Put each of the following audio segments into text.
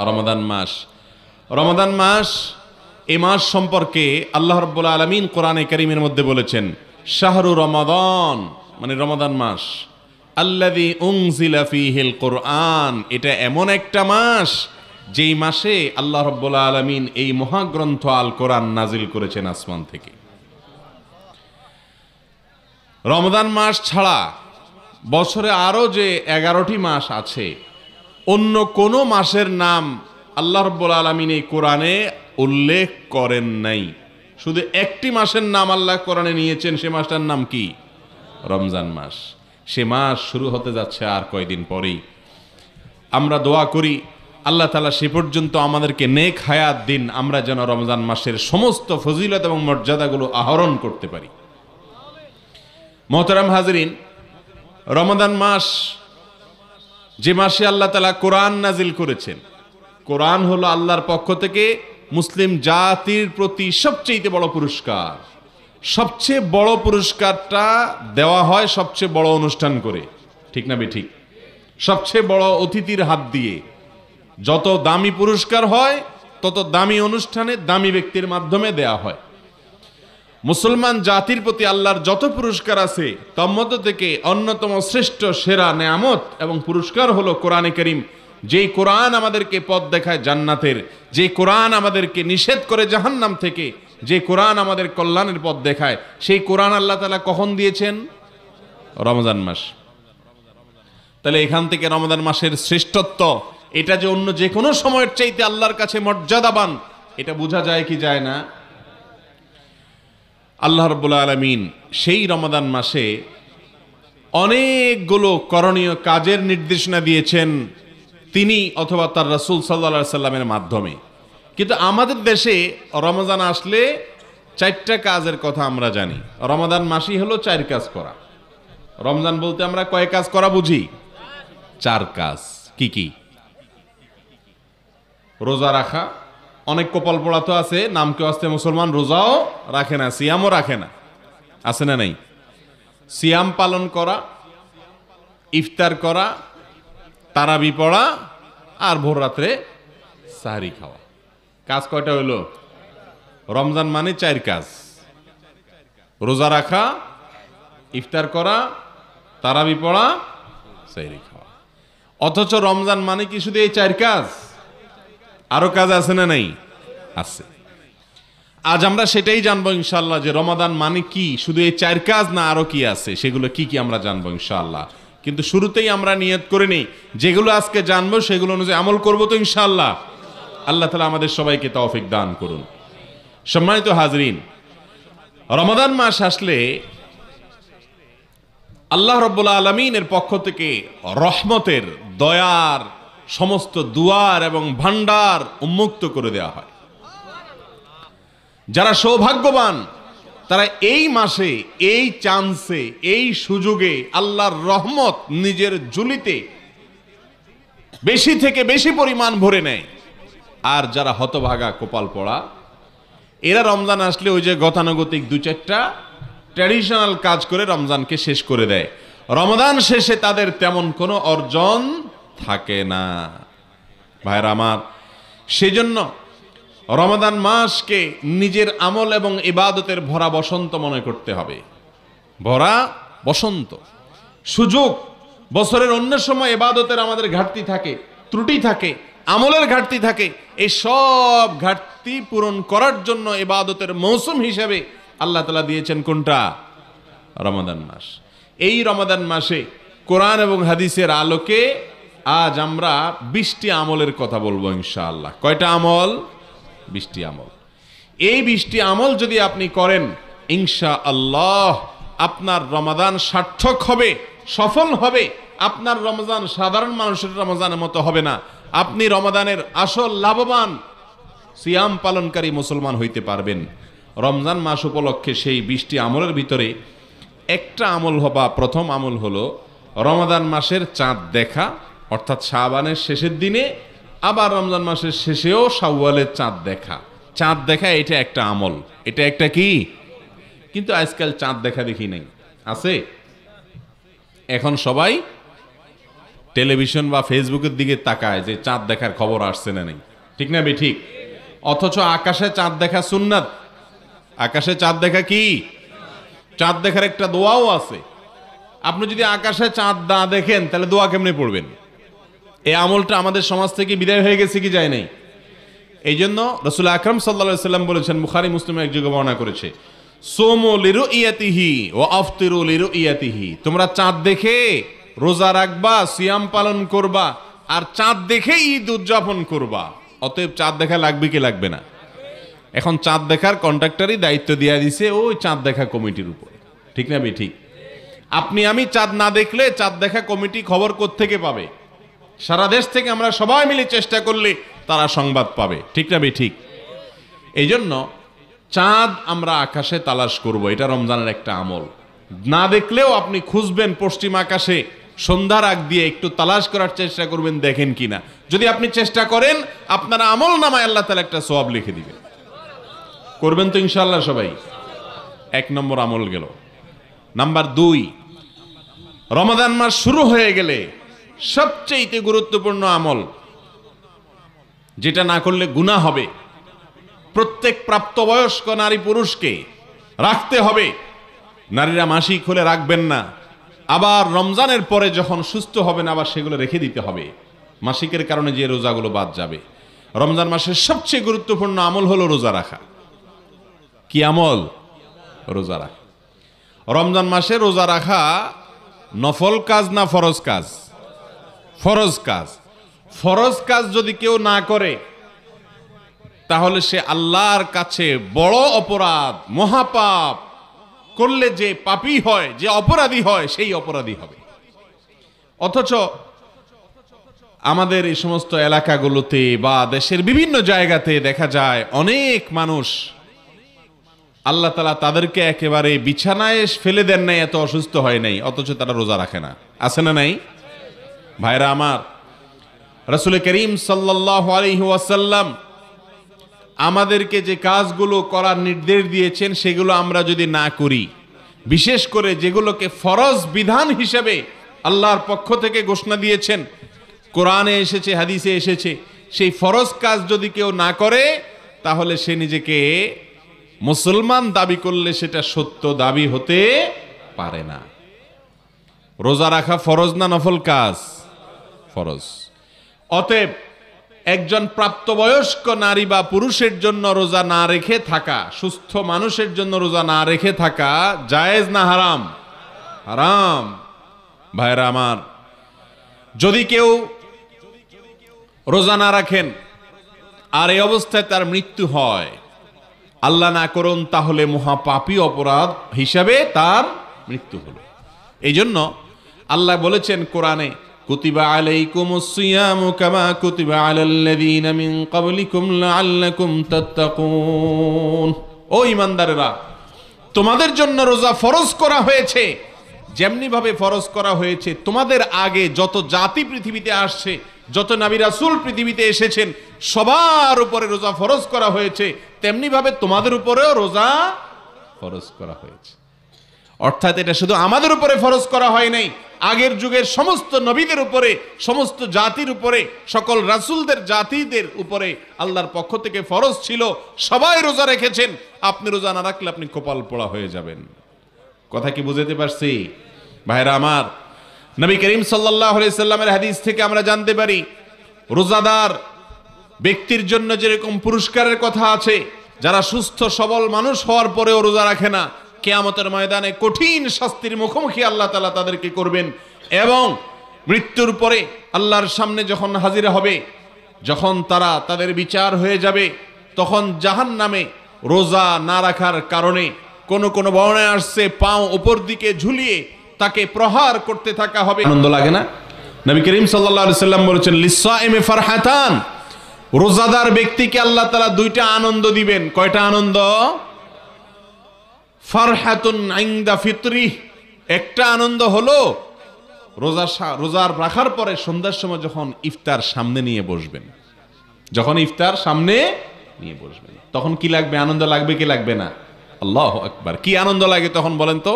রমাদান মাস। রমাদান মাস, এই মাস সম্পর্কে আল্লাহ রাব্বুল আলামিন কোরআনে কারীমের মধ্যে বলেছেন, শাহরু রমাদান, মানে রমাদান মাস, আল্লাযী উনজিলা ফীহিল কুরআন, এটা এমন একটা মাস যেই মাসে আল্লাহ রাব্বুল আলামিন এই মহাগ্রন্থ আল কোরআন নাজিল করেছেন আসমান থেকে। রমাদান মাস ছাড়া বছরে আরো যে 11টি মাস আছে, অন্য কোনো মাসের নাম আল্লাহ রাব্বুল আলামিন এই কোরআনে উল্লেখ করেন নাই। শুধু একটি মাসের নাম আল্লাহ কোরআনে নিয়েছেন, সে মাসটার নাম কি? রমজান মাস। সে মাস শুরু হতে যাচ্ছে আর কয়দিন পরেই। আমরা দোয়া করি আল্লাহ তাআলা সে পর্যন্ত আমাদেরকে নেক হায়াত দিন, আমরা যেন রমজান মাসের সমস্ত ফজিলত এবং মর্যাদাগুলো আহরণ করতে পারি। মোহতারাম হাজরিন, রমাদান মাস যে মাসে আল্লাহ তাআলা কোরআন নাজিল করেছেন, কোরআন হলো আল্লাহর পক্ষ থেকে মুসলিম জাতির প্রতি সবচেয়ে বড় পুরস্কার। সবচেয়ে বড় পুরস্কারটা দেওয়া হয় সবচেয়ে বড় অনুষ্ঠান করে, ঠিক না বে ঠিক? সবচেয়ে বড় অতিথির হাত দিয়ে। যত দামি পুরস্কার হয় তত দামি অনুষ্ঠানে দামি ব্যক্তির মাধ্যমে দেয়া হয়। মুসলমান জাতির প্রতি আল্লাহর যত পুরস্কার আছে তার মধ্য থেকে অন্যতম শ্রেষ্ঠ সেরা নেয়ামত এবং পুরস্কার হলো কোরআনে কারীম। যেই কোরআন আমাদেরকে পথ দেখায় জান্নাতের, যে কোরআন আমাদেরকে নিষেধ করে জাহান্নাম থেকে, যে কোরআন আমাদের কল্যাণের পথ দেখায়, সেই কোরআন আল্লাহ তাআলা কখন দিয়েছেন? রমজান মাস। তাহলে এখান থেকে রমজান মাসের শ্রেষ্ঠত্ব, এটা যে অন্য যে কোনো সময়ের চাইতে আল্লাহর কাছে মর্যাদাবান, এটা বোঝা যায় কি যায় না? আল্লাহ রাব্বুল আলামিন সেই রমাদান মাসে অনেকগুলো করণীয় কাজের নির্দেশনা দিয়েছেন তিনি অথবা তার রাসূল সাল্লাল্লাহু আলাইহি সাল্লামের মাধ্যমে। কিন্তু আমাদের দেশে রমজান আসলে 4টা কাজের কথা আমরা জানি। রমাদান মাসই হলো 4 কাজ করা। রমজান বলতে আমরা কয় কাজ করা বুঝি? 4 কাজ। কি কি? রোজা রাখা। অনেক কপাল পোড়া তো আছে, নাম কেউ আসতে মুসলমান রোজাও রাখে না, সিয়ামও রাখে না, আছে না নাই? সিয়াম পালন করা, ইফতার করা, তারাবি পড়া, আর ভোর রাত্রে সাহরি খাওয়া। কাজ কয়টা হইল? রমজান মানে 4 কাজ। রোজা রাখা, ইফতার করা, তারাবি পড়া, সাহরি খাওয়া। অথচ রমজান মানে কি শুধু এই 4 কাজ? আরো কাজ আছে না নাই? আছে। আজ আমরা সেটাই জানবো ইনশাআল্লাহ, যে রমাদান মানে কি, শুধু এই 4 কাজ না আরো কি আছে, সেগুলো কি কি আমরা জানবো ইনশাআল্লাহ। কিন্তু শুরুতেই আমরা নিয়ত করে নিই, যেগুলো আজকে জানবো সেগুলো অনুযায়ী আমল করবো তো ইনশাআল্লাহ। আল্লাহ তাআলা আমাদের সবাইকে তৌফিক দান করুন। সম্মানিত হাজরিন, রমাদান মাস আসলে আল্লাহ রাব্বুল আলামিনের পক্ষ থেকে রহমতের, দয়ার সমস্ত দুয়ার এবং ভান্ডার উন্মুক্ত করে দেওয়া হয়। যারা সৌভাগ্যবান তারা এই মাসে, এই চান্সে, এই সুযোগে আল্লাহর রহমত নিজের ঝুলিতে বেশি থেকে বেশি পরিমাণ ভরে নেয়। আর যারা হতভাগা কপাল পড়া, এরা রমজান আসলে ওই যে গতানুগতিক 2-4টা ট্র্যাডিশনাল কাজ করে রমজানকে শেষ করে দেয়। রমজান শেষে তাদের তেমন কোনো অর্জন থাকে না। ভাইরা আমার, সেজন্য রমাদান মাসকে নিজের আমল এবং ইবাদতের ভরা বসন্ত মনে করতে হবে। ভরা বসন্ত, সুযোগ। বছরের অন্য সময় ইবাদতের আমাদের ঘাটতি থাকে, ত্রুটি থাকে, আমলের ঘাটতি থাকে। এই সব ঘাটতি পূরণ করার জন্য ইবাদতের মৌসুম হিসেবে আল্লাহ তাআলা দিয়েছেন কোনটা? রমাদান মাস। এই রমাদান মাসে কোরআন এবং হাদিসের আলোকে আজ আমরা 20টি আমলের কথা বলবো ইনশাআল্লাহ। কয়টা আমল? 20টি আমল। এই 20টি আমল যদি আপনি করেন ইনশাআল্লাহ আপনার রমাদান সার্থক হবে, সফল হবে। আপনার রমজান সাধারণ মানুষের রমজানের মতো হবে না। আপনি রমাদানের আসল লাভবান সিয়াম পালনকারী মুসলমান হইতে পারবেন। রমজান মাস উপলক্ষে সেই 20টি আমলের ভিতরে একটা আমল হবা, প্রথম আমল হলো রমাদান মাসের চাঁদ দেখা, অর্থাৎ শাবানের শেষের দিনে, আবার রমজান মাসের শেষেও শাওয়ালের চাঁদ দেখা। চাঁদ দেখা এটা একটা আমল, এটা একটা কি? কিন্তু আজকাল চাঁদ দেখা দেখি নাই, আছে? এখন সবাই টেলিভিশন বা ফেসবুকের দিকে তাকায় যে চাঁদ দেখার খবর আসছে না নেই, ঠিক না ঠিক? অথচ আকাশে চাঁদ দেখা সুন্নাত। আকাশে চাঁদ দেখা কি? চাঁদ দেখার একটা দোয়াও আছে। আপনি যদি আকাশে চাঁদ না দেখেন তাহলে দোয়া কেমনে পড়বেন? এই আমলটা আমাদের সমাজ থেকে বিদায় হয়ে গেছে কি যায় নাই? এই জন্য রাসূল আকরাম সাল্লাল্লাহু আলাইহি সাল্লাম বলেছেন, বুখারী মুসলিম এক জায়গায় বর্ণনা করেছে, সোমু লিরুইয়াতিহি ওয়া আফতিরু লিরুইয়াতিহি, তোমরা চাঁদ দেখে রোজা রাখবা, সিয়াম পালন করবা, আর চাঁদ দেখে ঈদ উদযাপন করবা। অতএব চাঁদ দেখা লাগবে কি লাগবে না? এখন চাঁদ দেখার কন্ট্রাক্টরই দায়িত্ব দিয়ে দিছে ওই চাঁদ দেখা কমিটির উপর, ঠিক না ঠিক? আপনি আমি চাঁদ না দেখলে চাঁদ দেখা কমিটি খবর কোত্থেকে পাবে? সারা দেশ থেকে আমরা সবাই মিলে চেষ্টা করলে তারা সংবাদ পাবে, ঠিক না ঠিক? এই জন্য চাঁদ আমরা আকাশে তালাশ করব, এটা রমজানের একটা আমল। না দেখলেও আপনি খুঁজবেন পশ্চিম আকাশে, সন্ধ্যার আগ দিয়ে একটু তালাশ করার চেষ্টা করবেন দেখেন কিনা। যদি আপনি চেষ্টা করেন আপনার আমল নামায় আল্লাহ তাআলা একটা সওয়াব লিখে দিবে। করবেন তো ইনশাআল্লাহ সবাই? 1 নম্বর আমল গেল। নাম্বার 2, রমাদান মাস শুরু হয়ে গেলে সবচেয়ে গুরুত্বপূর্ণ আমল, যেটা না করলে গুনাহ হবে, প্রত্যেক প্রাপ্তবয়স্ক নারী পুরুষকে রাখতে হবে। নারীরা মাসিক হলে রাখবেন না, আবার রমজানের পরে যখন সুস্থ হবেন আবার সেগুলো রেখে দিতে হবে। মাসিকের কারণে যে রোজাগুলো বাদ যাবে। রমজান মাসের সবচেয়ে গুরুত্বপূর্ণ আমল হলো রোজা রাখা। কি আমল? রোজা রাখা। রমজান মাসে রোজা রাখা নফল কাজ না ফরজ কাজ? ফরজ কাজ। ফরজ কাজ যদি কেউ না করে তাহলে সে আল্লাহর কাছে বড় অপরাধ, মহাপাপ করলে যে পাপী হয়, যে অপরাধী হয়, সেই অপরাধী হবে। অথচ আমাদের এই সমস্ত এলাকাগুলোতে বা দেশের বিভিন্ন জায়গাতে দেখা যায় অনেক মানুষ আল্লাহ তাআলা তাদেরকে একেবারে বিছানায় ফেলে দেন নাই, এত অসুস্থ হয় নাই, অথচ তারা রোজা রাখে না। আছে না নাই? ভাইরা আমার, রাসূল করিম সাল্লাল্লাহু আলাইহি ওয়াসাল্লাম আমাদেরকে যে কাজগুলো করার নির্দেশ দিয়েছেন সেগুলো আমরা যদি না করি, বিশেষ করে যেগুলোকে ফরজ বিধান হিসেবে আল্লাহর পক্ষ থেকে ঘোষণা দিয়েছেন, কোরআনে এসেছে, হাদিসে এসেছে, সেই ফরজ কাজ যদি কেউ না করে তাহলে সে নিজেকে মুসলমান দাবি করলে সেটা সত্য দাবি হতে পারে না। রোজা রাখা ফরজ না নফল কাজ? ফরজ। অতএব একজন প্রাপ্তবয়স্ক নারী বা পুরুষের জন্য রোজা না রেখে থাকা, সুস্থ মানুষের জন্য রোজা না রেখে থাকা জায়েজ না হারাম? হারাম। ভাইরা আমার, যদি কেউ রোজা না রাখেন আর এই অবস্থায় তার মৃত্যু হয়, আল্লাহ না করুন, তাহলে মহাপাপী অপরাধ হিসাবে তার মৃত্যু হলো। এই জন্য আল্লাহ বলেছেন কোরআনে, কুতিবা আলাইকুমুস সিয়ামু কামা কুতিবা আলাল্লাযীনা মিন ক্বাবলিকুম লাআল্লাকুম তাত্তাকুন। ও ঈমানদারেরা, তোমাদের জন্য রোজা ফরজ করা হয়েছে যেমনি ভাবে ফরজ করা হয়েছে তোমাদের আগে যত জাতি পৃথিবীতে আসছে, যত নবী রাসূল পৃথিবীতে এসেছেন, সবার উপরে রোজা ফরজ করা হয়েছে, তেমনি ভাবে তোমাদের উপরেও রোজা ফরজ করা হয়েছে। অর্থাৎ এটা শুধু আমাদের উপরে ফরজ করা হয় নাই, আগের যুগের সমস্ত নবীদের উপরে, সমস্ত জাতির উপরে, সকল রাসূলদের জাতিদের উপরে আল্লাহর পক্ষ থেকে ফরজ ছিল। সবাই রোজা রেখেছেন। আপনি রোজা না রাখলে আপনি কপাল পোড়া হয়ে যাবেন। কথা কি বুঝাতে পারছি? ভাইরা আমার, নবী করিম সাল্লাল্লাহু আলাইহি সাল্লামের হাদিস থেকে আমরা জানতে পারি, রোজাদার ব্যক্তির জন্য যেরকম পুরস্কারের কথা আছে, যারা সুস্থ সবল মানুষ হওয়ার পরেও রোজা রাখে না, কিয়ামতের ময়দানে কঠিন শাস্তির মুখোমুখি আল্লাহ তাআলা তাদেরকে করবেন। এবং মৃত্যুর পরে আল্লাহর সামনে যখন হাজির হবে, যখন তারা তাদের বিচার হয়ে যাবে, তখন জাহান্নামে রোজা না রাখার কারণে কোন কোন বর্ণনায় আসছে পাও উপর দিকে ঝুলিয়ে তাকে প্রহার করতে থাকা হবে। আনন্দ লাগে না? নবী করিম সাল্লাল্লাহু আলাইহি সাল্লাম বলেছেন, লিসাইমি ফারহাতান, রোজাদার ব্যক্তিকে আল্লাহ তাআলা দুইটা আনন্দ দিবেন। কয়টা আনন্দ? ফারহাতুন ইনদা ফিতরি, একটা আনন্দ হলো রোজার রাখার পরে সন্ধ্যার সময় যখন ইফতার সামনে নিয়ে বসবেন, যখন ইফতার সামনে নিয়ে বসবেন, তখন কি লাগবে? আনন্দ লাগবে কি লাগবে না? আল্লাহু আকবার। কি আনন্দ লাগে তখন বলেন তো?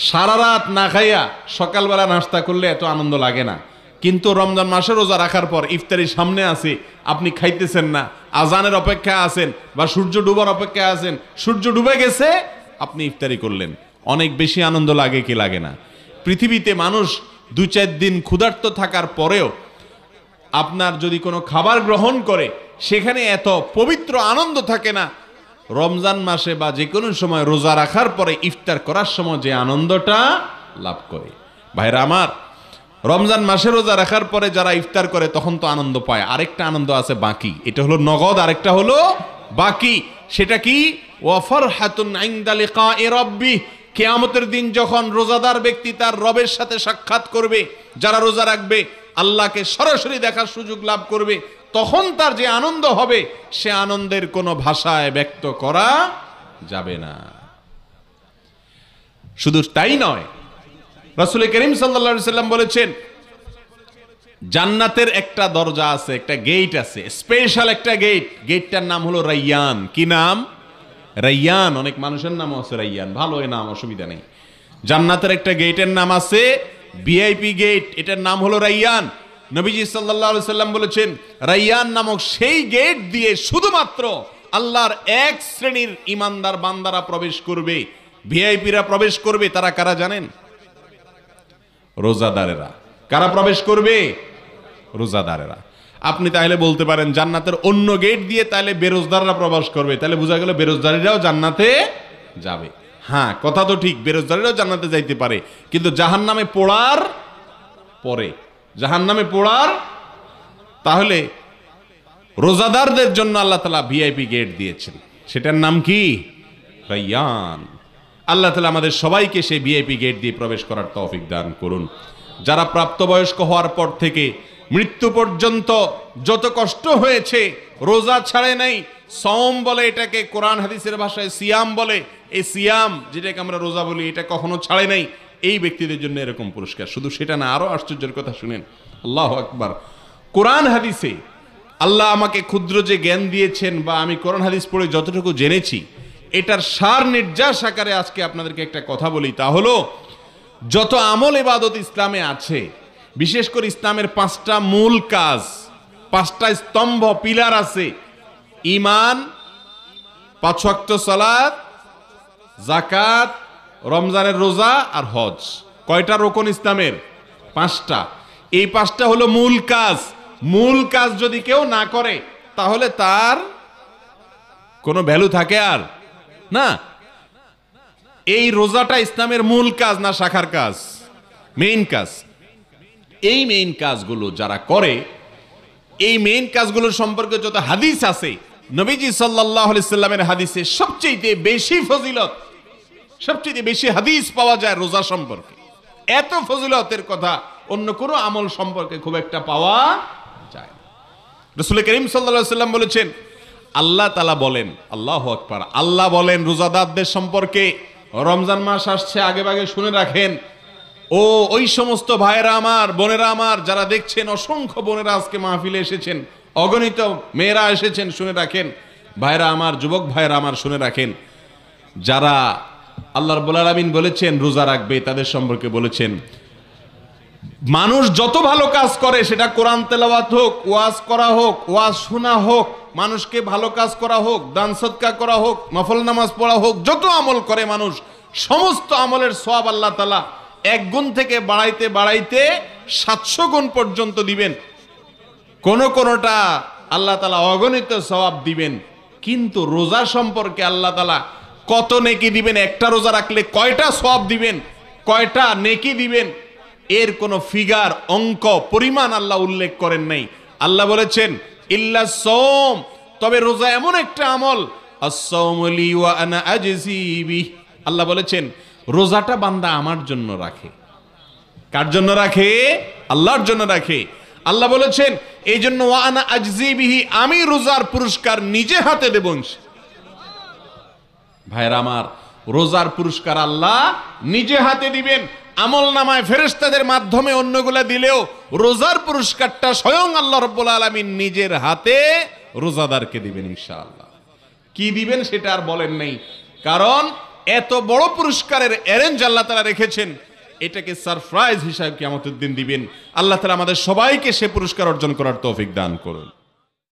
সারা রাত না খাইয়া সকালবেলা নাস্তা করলে এত আনন্দ লাগে না। কিন্তু রমজান মাসে রোজা রাখার পর ইফতারি সামনে আছে, আপনি খাইতেছেন না, আজানের অপেক্ষায় আছেন বা সূর্য ডুবার অপেক্ষায় আছেন, সূর্য ডুবে গেছে, আপনি ইফতারি করলেন, অনেক বেশি আনন্দ লাগে কি লাগে না? পৃথিবীতে মানুষ 2-4 দিন ক্ষুধার্ত থাকার পরেও আপনার যদি কোনো খাবার গ্রহণ করে সেখানে এত পবিত্র আনন্দ থাকে না, রমজান মাসে বা যে কোনো সময় রোজা রাখার পরে ইফতার করার সময় যে আনন্দটা লাভ করে। ভাইরা আমার, রমজান মাসে রোজা রাখার পরে যারা ইফতার করে তখন তো আনন্দ পায়, আরেকটা আনন্দ আছে বাকি, এটা হলো নগদ, আরেকটা হলো বাকি। সেটা কি? ওয়াফারহাতুন ইনদা লিকাই রাব্বি, কিয়ামতের দিন যখন রোজাদার ব্যক্তি তার রবের সাথে সাক্ষাৎ করবে, যারা রোজা রাখবে আল্লাহকে সরাসরি দেখার সুযোগ লাভ করবে, তখন তার যে আনন্দ হবে সে আনন্দের কোনো ভাষায় ব্যক্ত করা যাবে না। শুধু তাই নয়, রাসূল করিম সাল্লাল্লাহু আলাইহি সাল্লাম বলেছেন জান্নাতের একটা দরজা আছে, একটা গেট আছে, স্পেশাল একটা গেট, গেটটার নাম হলো রাইয়ান। কি নাম? রাইয়ান। অনেক মানুষের নাম আছে রাইয়ান, ভালো এই নাম, অসুবিধা নেই। জান্নাতের একটা গেটের নাম আছে ভিআইপি গেট, এটার নাম হলো রাইয়ান। নবীজি সাল্লাল্লাহু আলাইহি সাল্লাম বলেছেন রাইয়ান নামক সেই গেট দিয়ে শুধুমাত্র আল্লাহর এক শ্রেণীর ইমানদার বান্দারা প্রবেশ করবে, ভিআইপিরা প্রবেশ করবে। তারা কারা জানেন? রোজাদারেরা। কারা প্রবেশ করবে? রোজাদারেরা। আপনি তাহলে বলতে পারেন জান্নাতের অন্য গেট দিয়ে তাহলে বেরোজদাররা প্রবেশ করবে, তাহলে বোঝা গেল বেরোজদারিরাও জান্নাতে যাবে। হ্যাঁ, কথা তো ঠিক, বেরোজদারিরাও জান্নাতে যাইতে পারে, কিন্তু জাহান্নামে পোড়ার পরে, জাহান্নামে পোড়ার। তাহলে রোজাদারদের জন্য আল্লাহ তাআলা ভিআইপি গেট দিয়েছেন, সেটার নাম কি? রাইয়ান। আল্লাহ তাআলা আমাদের সবাইকে সেই ভিআইপি গেট দিয়ে প্রবেশ করার তৌফিক দান করুন। যারা প্রাপ্তবয়স্ক হওয়ার পর থেকে মৃত্যু পর্যন্ত যত কষ্ট হয়েছে, রোজা ছাড়ে নাই, সওম বলে এটাকে, কোরআন হাদিসের ভাষায় সিয়াম বলে, এই সিয়াম যেটাকে আমরা রোজা বলি, এটা কখনো ছাড়ে নাই, এই ব্যক্তিদের জন্য এরকম পুরস্কার। শুধু সেটা না, আরো আশ্চর্যের কথা শুনেন, আল্লাহু আকবার। কোরআন হাদিসে আল্লাহ আমাকে ক্ষুদ্র যে জ্ঞান দিয়েছেন বা আমি কোরআন হাদিস পড়ে যতটুকু জেনেছি, এটার সার নির্যাস আকারে আজকে আপনাদেরকে একটা কথা বলি, তা হলো যত আমল ইবাদত ইসলামে আছে, বিশেষ করে ইসলামের 5টা মূল কাজ, 5টা স্তম্ভ পিলার আছে, ঈমান, 5 ওয়াক্ত সালাত, যাকাত, রমজানের রোজা আর হজ। কয়টা রোকন ইসলামের? 5টা। এই 5টা হলো মূল কাজ। মূল কাজ যদি কেউ না করে তাহলে তার কোনো ভ্যালু থাকে আর না। এই রোজাটা ইসলামের মূল কাজ না শাখার কাজ? মেইন কাজ। এই মেইন কাজগুলো যারা করে, এই মেইন কাজগুলো সম্পর্কে যত হাদিস আছে, নবীজি সাল্লাল্লাহু আলাইহি সাল্লামের হাদিসে সবচেয়ে বেশি ফজিলত, সবচেয়ে বেশি হাদিস পাওয়া যায় রোজা সম্পর্কে। এত ফজিলতের কথা অন্য কোনো আমল সম্পর্কে খুব একটা পাওয়া যায় না। রাসূল করিম সাল্লাল্লাহু আলাইহি সাল্লাম বলেছেন, আল্লাহ তাআলা বলেন, আল্লাহু আকবার, আল্লাহ বলেন রোজাদারদের সম্পর্কে, রমজান মাস আসছে, আগে ভাগে শুনে রাখেন, ও ওই সমস্ত ভাইয়েরা আমার, বোনেরা আমার যারা দেখছেন, অসংখ্য বোনেরা আজকে মাহফিলে এসেছেন, অগণিত মেয়েরা এসেছেন, শুনে রাখেন, ভাইয়েরা আমার, যুবক ভাইয়েরা আমার শুনে রাখেন, যারা আল্লাহ রাব্বুল আলামিন বলেছেন রোজা রাখবে, তাদের সম্পর্কে বলেছেন মানুষ যত ভালো কাজ করে, সেটা কোরআন তেলাওয়াত হোক, ওয়াজ করা হোক, ওয়াজ শোনা হোক, মানুষকে ভালো কাজ করা হোক, দান সদকা করা হোক, নফল নামাজ পড়া হোক, যত আমল করে মানুষ, সমস্ত আমলের সওয়াব আল্লাহ তাআলা 1 গুণ থেকে বাড়াইতে বাড়াইতে 700 গুণ পর্যন্ত দিবেন। কোনটা আল্লাহ তাআলা অগণিত সওয়াব দিবেন। কিন্তু রোজা সম্পর্কে আল্লাহ তাআলা কত নেকি দিবেন, একটা রোজা রাখলে কয়টা সওয়াব দিবেন, কয়টা নেকি দিবেন, এর কোনো ফিগার, অঙ্ক, পরিমাণ আল্লাহ উল্লেখ করেন নাই। আল্লাহ বলেছেন ইল্লা সাওম, তবে রোজা এমন একটা আমল, আস-সাওমু লি ওয়া আনা আজজি বিহি, আল্লাহ বলেছেন রোজাটা বান্দা আমার জন্য রাখে। কার জন্য রাখে? আল্লাহর জন্য রাখে। আল্লাহ বলেছেন এই জন্য ওয়া আনা আজজি বিহি, আমি রোজার পুরস্কার নিজে হাতে দেব। ভাইরা আমার, রোজার পুরস্কার আল্লাহ নিজে হাতে দিবেন। আমল নামায় ফেরেশতাদের মাধ্যমে অন্যগুলা দিলেও রোজার পুরস্কারটা স্বয়ং আল্লাহ রাব্বুল আলামিন নিজের হাতে রোজাদারকে দিবেন ইনশাআল্লাহ। কি দিবেন সেটা আর বলেন নাই, কারণ এত বড় পুরস্কারের অ্যারেঞ্জ আল্লাহ তাআলা রেখেছেন। এটাকে সারপ্রাইজ হিসাবে কিয়ামতের দিন দিবেন। আল্লাহ তাআলা আমাদের সবাইকে সে পুরস্কার অর্জন করার তৌফিক দান করুন।